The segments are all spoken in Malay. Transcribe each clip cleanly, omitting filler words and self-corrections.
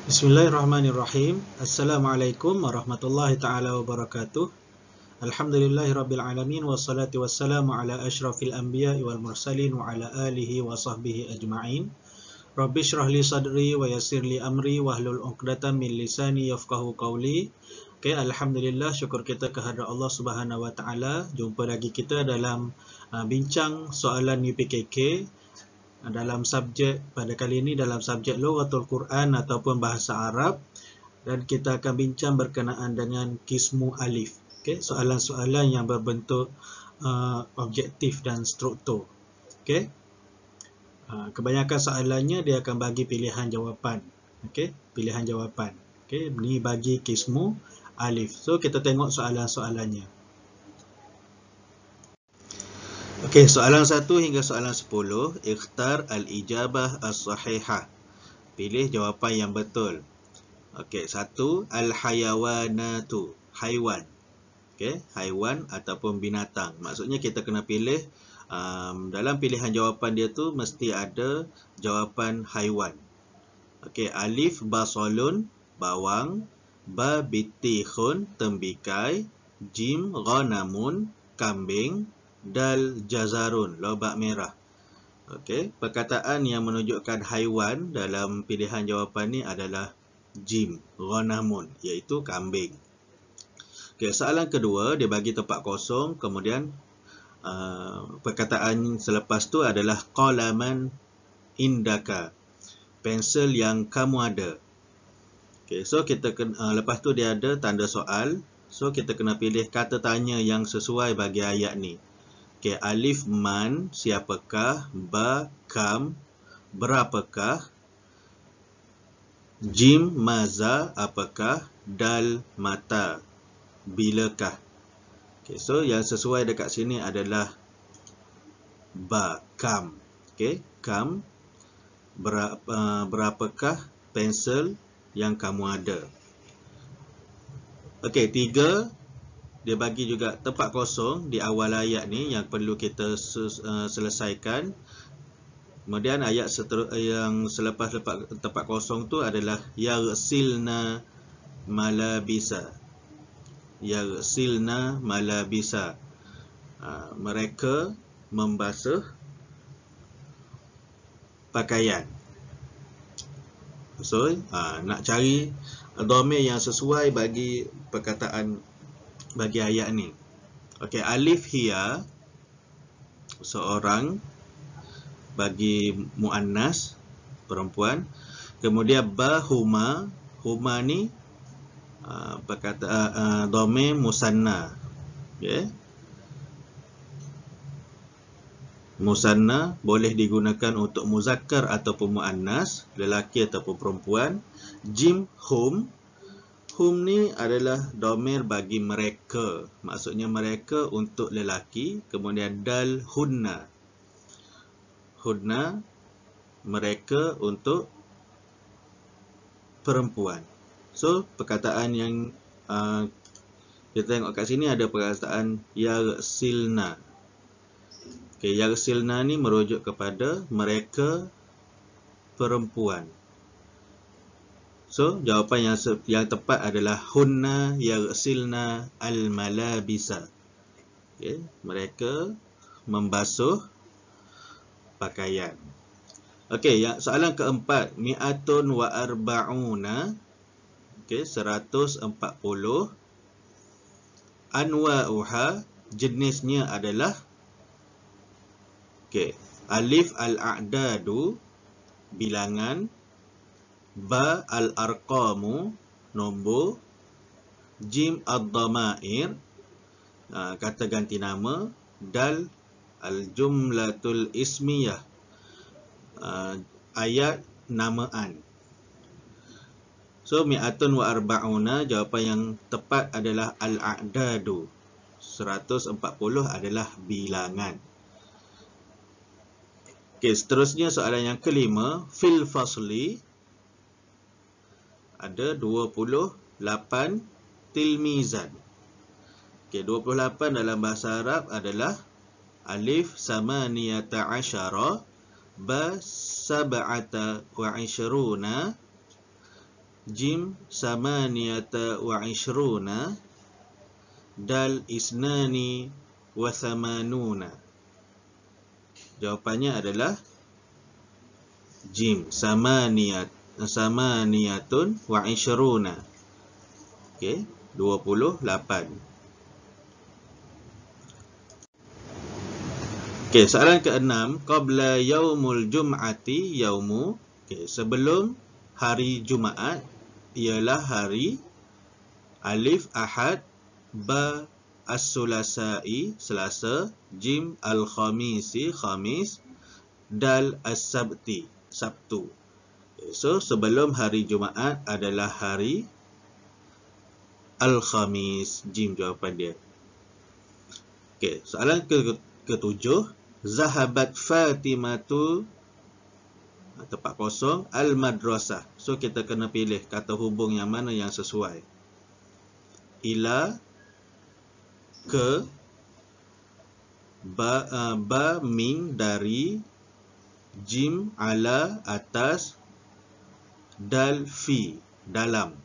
Bismillahirrahmanirrahim. Assalamualaikum warahmatullahi taala wabarakatuh. Alhamdulillahirabbil alamin wassalatu wassalamu ala asyrafil anbiya'i wal mursalin wa ala alihi wa sahbihi ajma'in. Rabbi shrah li sadri wa yassir li amri wahlul 'uqdatam min lisani yafqahu qawli. Okay, alhamdulillah, syukur kita kehadrat Allah Subhanahu wa taala. Jumpa lagi kita dalam bincang soalan UPKK dalam subjek pada kali ini dalam subjek Lughatul Quran ataupun bahasa Arab, dan kita akan bincang berkenaan dengan kismu alif. Okey, soalan-soalan yang berbentuk objektif dan struktur. Okey. Kebanyakan soalannya dia akan bagi pilihan jawapan. Okey, pilihan jawapan. Okey, ni bagi kismu alif. So kita tengok soalan-soalannya. Okey, soalan 1 hingga soalan 10, ikhtar al-ijabah as-sahihah. Pilih jawapan yang betul. Okey, 1, al-hayawanatu, haiwan. Okey, haiwan ataupun binatang. Maksudnya kita kena pilih dalam pilihan jawapan dia tu mesti ada jawapan haiwan. Okey, alif basolun, bawang, ba bitikhun, tembikai, jim ghanamun, kambing, dal jazarun, lobak merah. Okey, perkataan yang menunjukkan haiwan dalam pilihan jawapan ni adalah jim ghanamun, iaitu kambing. Okey, soalan kedua dia bagi tempat kosong, kemudian perkataan selepas tu adalah qalaman indaka, pensel yang kamu ada. Okey, so kita lepas tu dia ada tanda soal, so kita kena pilih kata tanya yang sesuai bagi ayat ni. Okay, alif man, siapakah? Ba kam, berapakah? Jim maza, apakah? Dal mata, bilakah? Okay, so yang sesuai dekat sini adalah ba kam. Okay, kam, berapakah pensel yang kamu ada? Okay, 3. Dia bagi juga tempat kosong di awal ayat ni yang perlu kita selesaikan. Kemudian ayat yang selepas tempat kosong tu adalah yaghsilna malabisa. Yaghsilna malabisa. Mereka membasuh pakaian. So, nak cari dhamir yang sesuai bagi perkataan bagi ayat ni. Okey, alif hiya, seorang, bagi muannas, perempuan. Kemudian ba huma, huma ni perkataan dhamir musanna. Okey. Musanna boleh digunakan untuk muzakkar ataupun muannas, lelaki ataupun perempuan. Jim hum, hum ni adalah dhamir bagi mereka, maksudnya mereka untuk lelaki. Kemudian dal hunna, hunna mereka untuk perempuan. So perkataan yang kita tengok kat sini ada perkataan yaghsilna. Okay, yaghsilna ni merujuk kepada mereka perempuan. So, jawapan yang tepat adalah hunna yaghsilna al-malabisa. Okay, mereka membasuh pakaian. Okey, soalan keempat, mi'atun wa arba'una. Okey, 140. Anwa'uha, jenisnya adalah, okey, alif al-a'dadu, bilangan. Ba al-arqamu, nombor. Jim ad-dhamair, kata ganti nama. Dal al-jumlatul ismiyah, ayat namaan. So mi'atun wa arba'una, jawapan yang tepat adalah al-a'dadu. 140 adalah bilangan. Okey, seterusnya soalan yang kelima, fil fasli, ada 28 tilmizan. Okey, 28 dalam bahasa Arab adalah alif samaniyata asyara, ba sab'ata wa ishruna, Jim samaniyata wa ishruna. Dal isnani wa thamanuna. Jawapannya adalah jim samaniyatun wa ishruna. Okey, 28. Okey, soalan ke-6, qabla yaumul jum'ati yaumu. Okey, sebelum hari Jumaat ialah hari alif Ahad, ba as-sulasai Selasa, jim al-khamisi Khamis, dal as-sabti Sabtu. Okay, so sebelum hari Jumaat adalah hari al-khamis, jim jawapan dia. Okey, soalan ke-7, zahabat Fatimatu, tempat kosong, al-madrasah. So kita kena pilih kata hubung yang mana yang sesuai. Ila, ke, ba min dari, jim ala atas, dal fi dalam.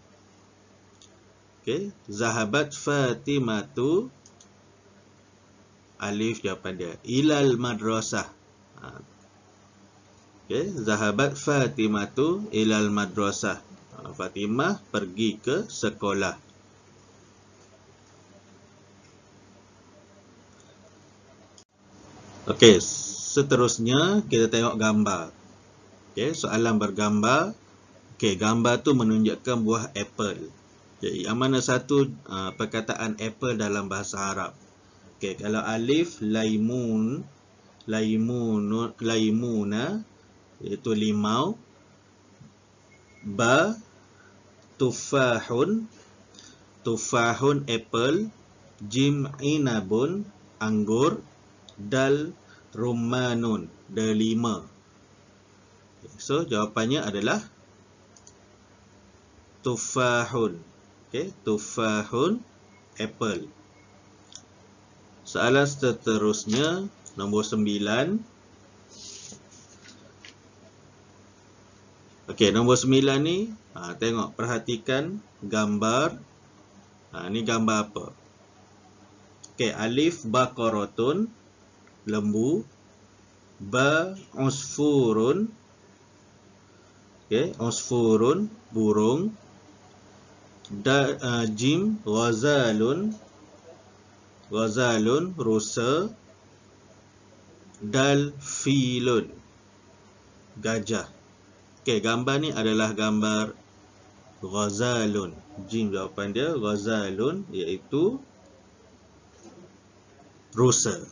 Okey, zahabat Fatimatu, alif jawapan dia, ilal madrasah. Okey, zahabat Fatimatu ilal madrasah. Fatimah pergi ke sekolah. Okey, seterusnya kita tengok gambar. Okey, soalan bergambar. Okey, gambar tu menunjukkan buah apple. Okey, yang mana satu perkataan apple dalam bahasa Arab? Okey, kalau alif laimun, laimuna iaitu limau. Ba tufahun, tufahun apple. Jim inabun anggur. Dal rummanun delima. So jawapannya adalah tufahun. Okey, tufahun apple. Soalan seterusnya nombor 9. Okey, nombor 9 ni tengok, perhatikan gambar. Ni gambar apa? Okey, alif baqaratun lembu, ba usfurun, okey, usfurun burung, jim ghazalun, ghazalun rusa, dal filun gajah. Okey, gambar ni adalah gambar ghazalun. Jim jawapan dia, ghazalun iaitu rusa.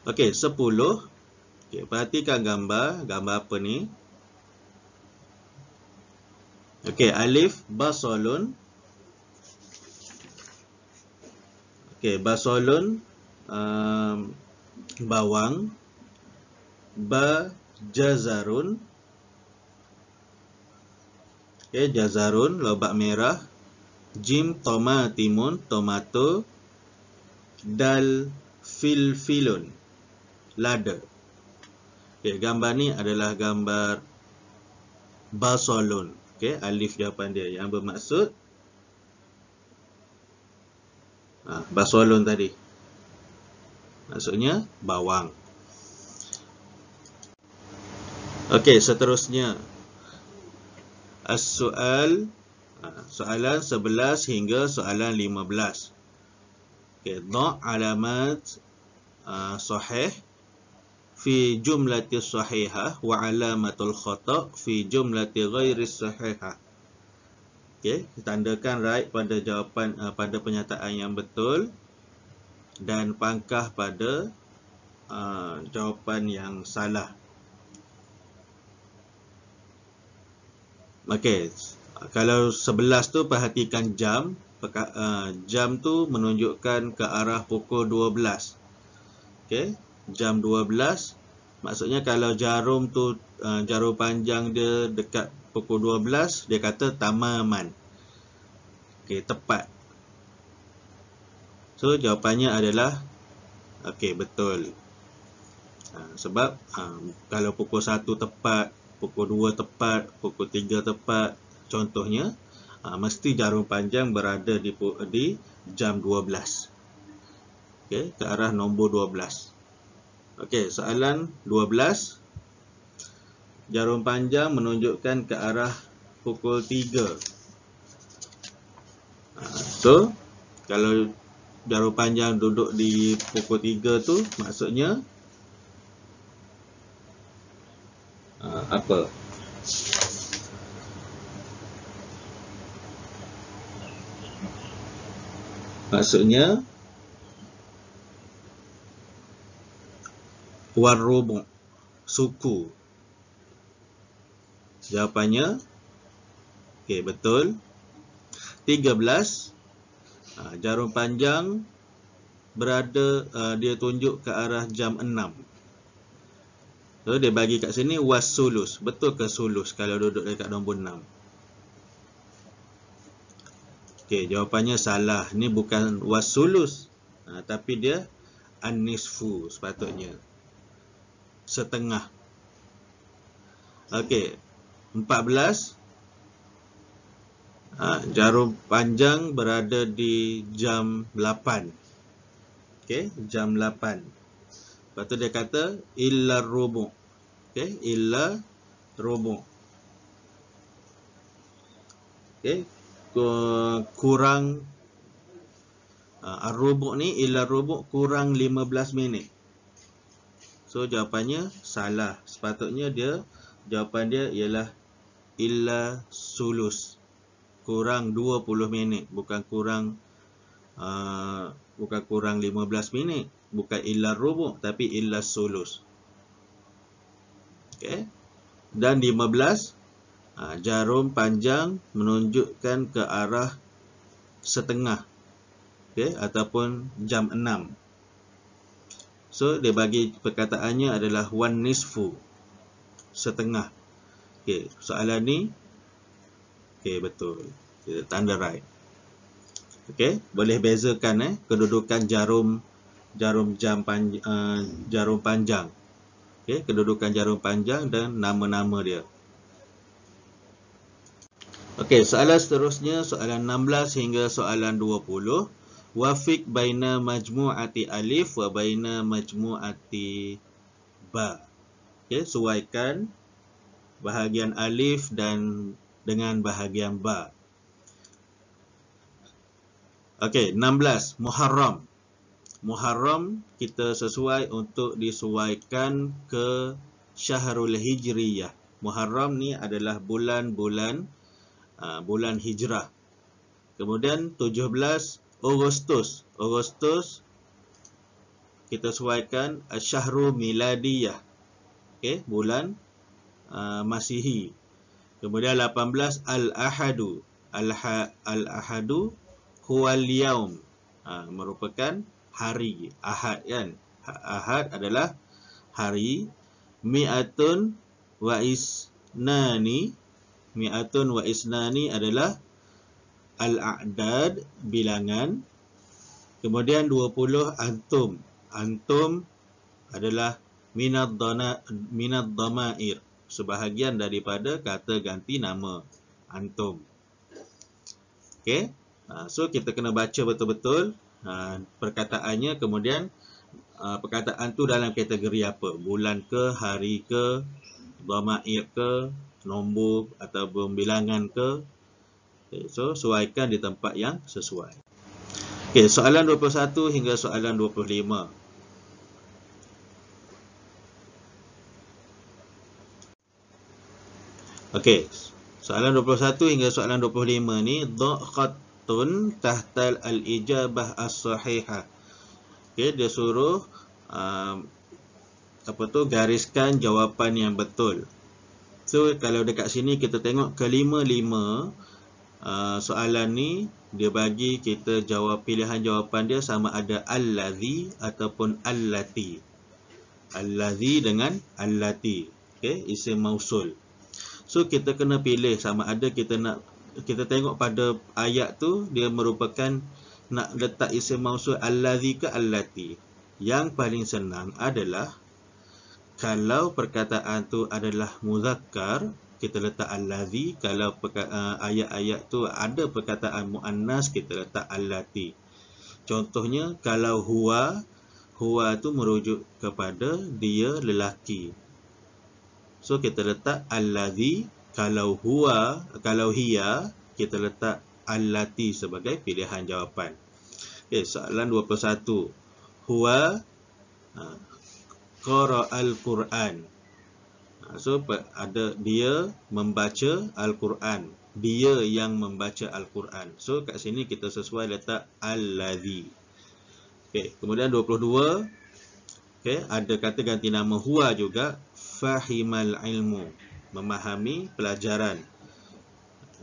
Okey, 10. Okey, perhatikan gambar. Gambar apa ni? Okey, alif basalun. Okey, basalun bawang. Ba jazarun. Okey, jazarun lobak merah. Jim tomatimun tomato. Dal filfilun lada. Okey, gambar ni adalah gambar basalun. Okey, alif jawapan dia yang bermaksud basalun tadi. Maksudnya bawang. Okey, seterusnya as-soal, soalan 11 hingga soalan 15. Okey, dha' alamat sahih fi jumlati sahihah wa alamatul khata' fi jumlati ghairi sahihah. Okey, tandakan right pada jawapan pada pernyataan yang betul dan pangkah pada jawapan yang salah. Okey, kalau 11 tu perhatikan jam. Jam tu menunjukkan ke arah pukul 12. Okey, jam 12. Maksudnya kalau jarum tu jarum panjang dia dekat pukul 12, dia kata tamaman. Okey, tepat. So jawapannya adalah okey, betul. Sebab kalau pukul 1 tepat, pukul 2 tepat, pukul 3 tepat, Contohnya, mesti jarum panjang berada di jam 12. Okey, ke arah nombor 12. Okey, soalan 12. Jarum panjang menunjukkan ke arah pukul 3. So, kalau jarum panjang duduk di pukul 3 tu, maksudnya apa? Maksudnya warubuk, suku. Jawapannya okey, betul. 13. Jarum panjang berada, dia tunjuk ke arah jam 6. So, dia bagi kat sini was-sulus. Betul ke sulus kalau duduk dekat nombor 6? Okey, jawapannya salah. Ni bukan was-sulus, tapi dia an-nisfu sepatutnya. Setengah. Okey, 14. Jarum panjang berada di jam 8. Okey, jam 8. Lepas tu dia kata illa rubu'. Okey, illa rubu'. Okey, kurang ar-rubu' ni, illa rubu' kurang 15 minit. So jawapannya salah. Sepatutnya jawapan dia ialah illa sulus. Kurang 20 minit, bukan kurang 15 minit, bukan illa rubu', tapi illa sulus. Okey. Dan 15, jarum panjang menunjukkan ke arah setengah. Okey, ataupun jam 6. So dia bagi perkataannya adalah wan nisfu, setengah. Okey, soalan ni okey, betul. Kita tanda right. Okey, boleh bezakan kedudukan jarum panjang. Okey, kedudukan jarum panjang dan nama-nama dia. Okey, soalan seterusnya, soalan 16 hingga soalan 20. Wafiq baina majmu'ati alif wa baina majmu'ati ba. Okey, sesuaikan bahagian alif dan dengan bahagian ba. Okey, 16. Muharram. Muharram kita sesuai untuk disesuaikan ke Syahrul Hijriyah. Muharram ni adalah bulan hijrah. Kemudian 17 Agustus. Agustus kita sesuaikan Syahrul Miladiyah. Okey, bulan Masihi. Kemudian 18 Al-Ahadu. Al-Ahadu huwal yaum. Merupakan hari Ahad kan. Ahad adalah hari. Mi'atun wa isnani. Mi'atun wa isnani adalah al-a'dad, bilangan. Kemudian 20 antum. Antum adalah minad dhamair, sebahagian daripada kata ganti nama antum. Okey. So kita kena baca betul-betul perkataannya, kemudian perkataan tu dalam kategori apa? Bulan ke, hari ke, dhamair ke, nombor ataupun bilangan ke. Okay, so sesuaikan di tempat yang sesuai. Okey, soalan 21 hingga soalan 25. Okey, soalan 21 hingga soalan 25 ni dha' khattun tahtal al-ijabah as-sahihah. Okey, dia suruh gariskan jawapan yang betul. So kalau dekat sini kita tengok kelima-lima soalan ni dia bagi kita jawab, pilihan jawapan dia sama ada allazi ataupun allati. Allazi dengan allati. Okey, isim mausul. So kita kena pilih sama ada kita tengok pada ayat tu dia merupakan nak letak isim mausul allazi ke allati. Yang paling senang adalah kalau perkataan tu adalah muzakkar, kita letak allazi. Kalau ayat-ayat tu ada perkataan muannas, kita letak allati. Contohnya kalau huwa tu merujuk kepada dia lelaki. So kita letak allazi. Kalau hiya, kita letak allati sebagai pilihan jawapan. Okey, soalan 21. Huwa qara'al Quran. So ada dia membaca Al-Quran. Dia yang membaca Al-Quran. So kat sini kita sesuai letak allazi. Okey, kemudian 22. Okey, ada kata ganti nama huwa juga. Fahimal ilmu, memahami pelajaran.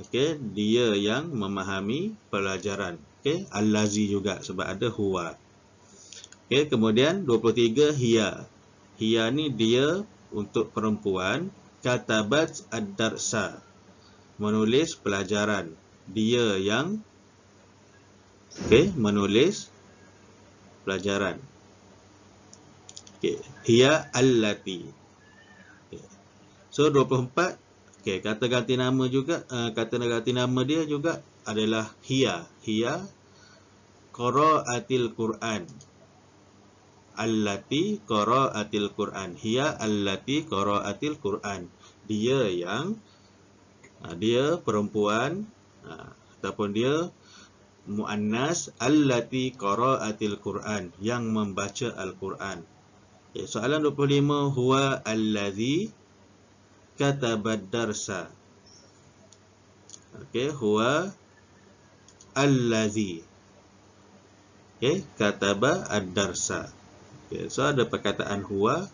Okey, dia yang memahami pelajaran. Okey, allazi juga sebab ada huwa. Okey, kemudian 23 hiya. Hiya ni dia untuk perempuan. Katabat ad-darsa, menulis pelajaran. Dia yang menulis pelajaran. Hiya allati. So 24. Kata ganti nama juga, kata ganti nama dia juga adalah hiya. Hiya qara'atil Quran. Allati qara'atil Quran. Hiya allati qara'atil Quran. Dia yang dia perempuan ataupun dia muannas, allati qara'atil Quran, yang membaca Al-Quran. Soalan 25. Huwa allazi katabad darsa. Huwa allazi kataba ad-darsa. So ada perkataan huwa.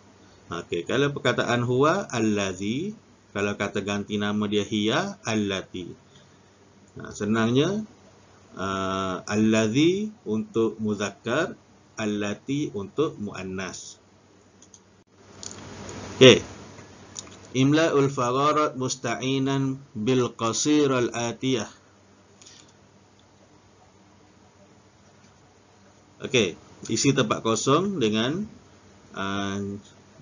Kalau perkataan huwa allazi, kalau kata ganti nama dia hiya allati. Senangnya allazi untuk muzakkar, allati untuk muannas. Imla'ul fagharat musta'inan bil qasir al-atiyah. Isi tempat kosong dengan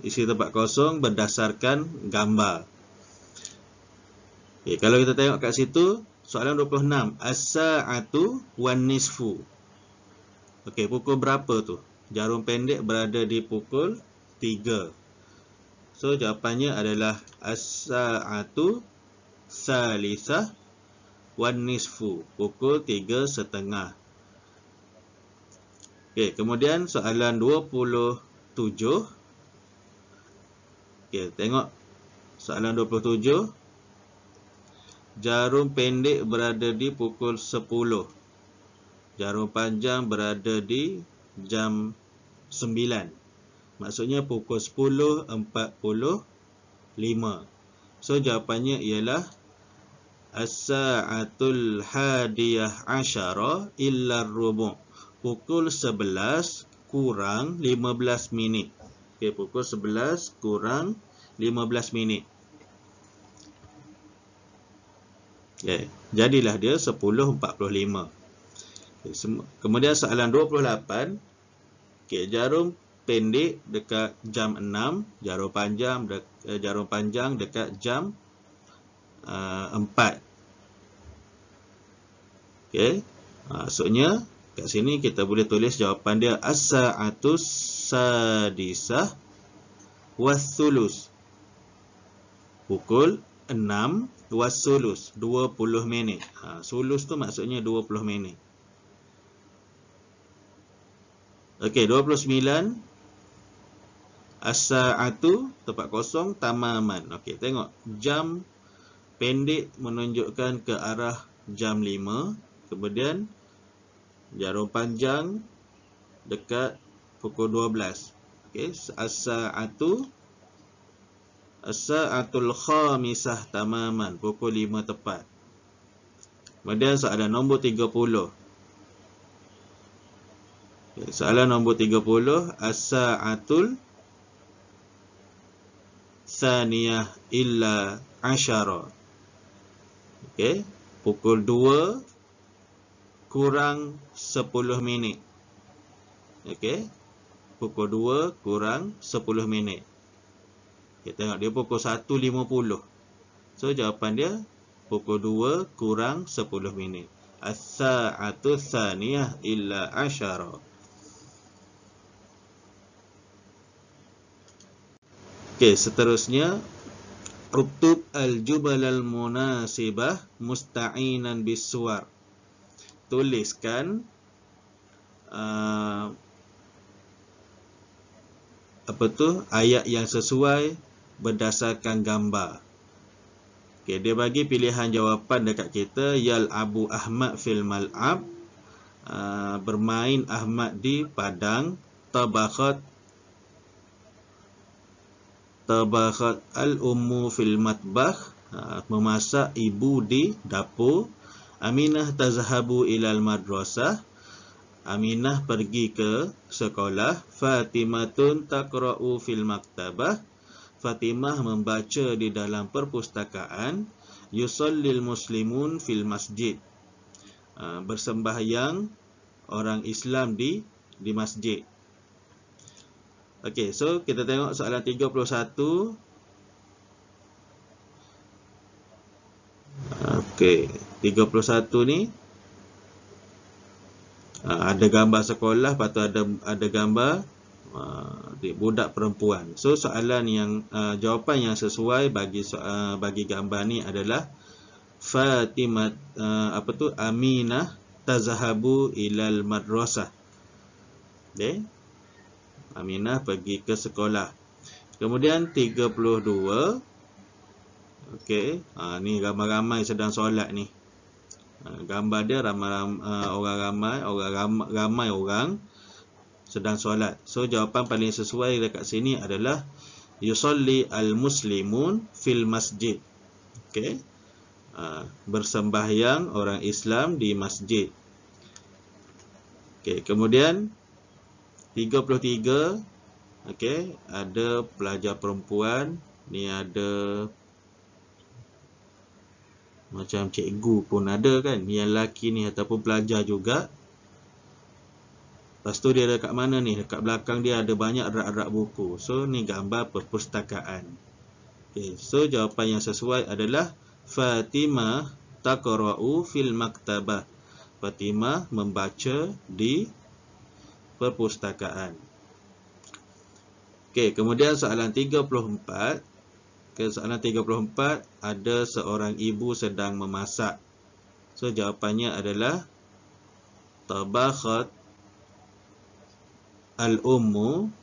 isi tempat kosong berdasarkan gambar. Kalau kita tengok kat situ, soalan 26. As-sa'atu wan nisfu. Pukul berapa tu? Jarum pendek berada di pukul 3. So jawapannya adalah as-sa'atu salisah wan nisfu, pukul 3:30. Kemudian soalan 27. Tengok soalan 27. Jarum pendek berada di pukul 10. Jarum panjang berada di jam 9. Maksudnya pukul 10:45. So jawapannya ialah as-sa'atul hadiyah asyara illa rubu'. Pukul 11 kurang 15 minit. Pukul 11 kurang 15 minit. Jadilah dia 10:45. Kemudian soalan 28. Jarum pendek dekat jam 6, jarum panjang dekat jam 4. Maksudnya kat sini kita boleh tulis jawapan dia as-sa'atus sadisah was-sulus. Pukul 6 was-sulus, 20 minit. Sulus tu maksudnya 20 minit. 29. As-sa'atu tempat kosong tamaman. Tengok jam pendek menunjukkan ke arah jam 5. Kemudian jarum panjang dekat pukul 12. As-sa'atul khamisah tamaman, pukul 5 tepat. Kemudian soalan nombor 30. Soalan nombor 30. As-sa'atul thaniyah illa asyara. Pukul 2 kurang 10 minit. Pukul 2 kurang 10 minit. Tengok dia pukul 1:50. So jawapan dia pukul 2 kurang 10 minit. As-sa'atu tsaniyah illa asyara. Okey, seterusnya uktub al-jumal al-munasibah musta'inan bis-suwar. Tuliskan ayat yang sesuai berdasarkan gambar. Okey, dia bagi pilihan jawapan dekat kita. Yal'abu Ahmad fil mal'ab, bermain Ahmad di padang. Tabakhat al-ummu fil matbakh, memasak ibu di dapur. Aminah tazhabu ilal madrasah, Aminah pergi ke sekolah. Fatimatun taqra'u fil maktabah, Fatimah membaca di dalam perpustakaan. Yusallil muslimun fil masjid, bersembahyang orang Islam di masjid. Okey, so kita tengok soalan 31. Okey, 31 ni ada gambar sekolah, lepas tu ada gambar budak perempuan. So soalan yang jawapan yang sesuai bagi gambar ni adalah Fatimah Aminah tazhabu ilal madrasah. Okay? Aminah pergi ke sekolah. Kemudian 32. Okey, ni ramai-ramai sedang solat ni. Gambar dia ramai orang sedang solat. So jawapan paling sesuai dekat sini adalah yusalli al-muslimun fil masjid. Okey. Bersembahyang orang Islam di masjid. Okey, kemudian 33. Okey, ada pelajar perempuan, ni ada macam cikgu pun ada kan, yang lelaki ni ataupun pelajar juga. Lepas tu dia dekat mana ni? Dekat belakang dia ada banyak rak-rak buku. So ni gambar perpustakaan. Okay, so jawapan yang sesuai adalah Fatimah taqra'u fil maktabah. Fatimah membaca di perpustakaan. Okay, kemudian soalan 34. Soalan 34, ada seorang ibu sedang memasak. So jawapannya adalah tabakhat al-ummu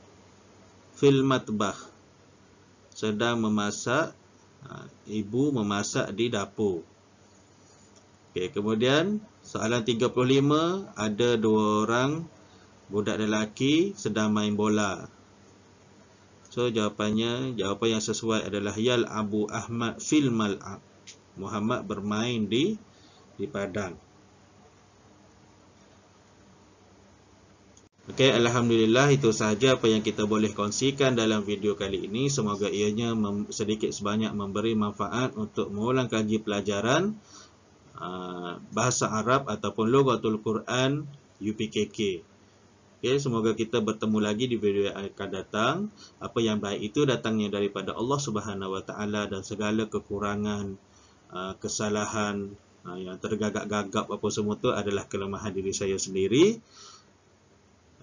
fil matbakh. Sedang memasak, ibu memasak di dapur. Okey, kemudian soalan 35, ada dua orang budak lelaki sedang main bola. So jawapan yang sesuai adalah Yal'abu Ahmad fil mal'ab. Muhammad bermain di padang. Okey, alhamdulillah, itu sahaja apa yang kita boleh kongsikan dalam video kali ini. Semoga ianya sedikit sebanyak memberi manfaat untuk mengulang kaji pelajaran bahasa Arab ataupun Lughatul Quran UPKK. Okay, semoga kita bertemu lagi di video yang akan datang. Apa yang baik itu datangnya daripada Allah Subhanahu Wa Taala, dan segala kekurangan, kesalahan, yang tergagap-gagap apa semua itu adalah kelemahan diri saya sendiri.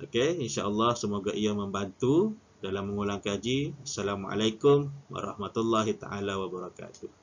Okey, insya-Allah semoga ia membantu dalam mengulang kaji. Assalamualaikum warahmatullahi taala wabarakatuh.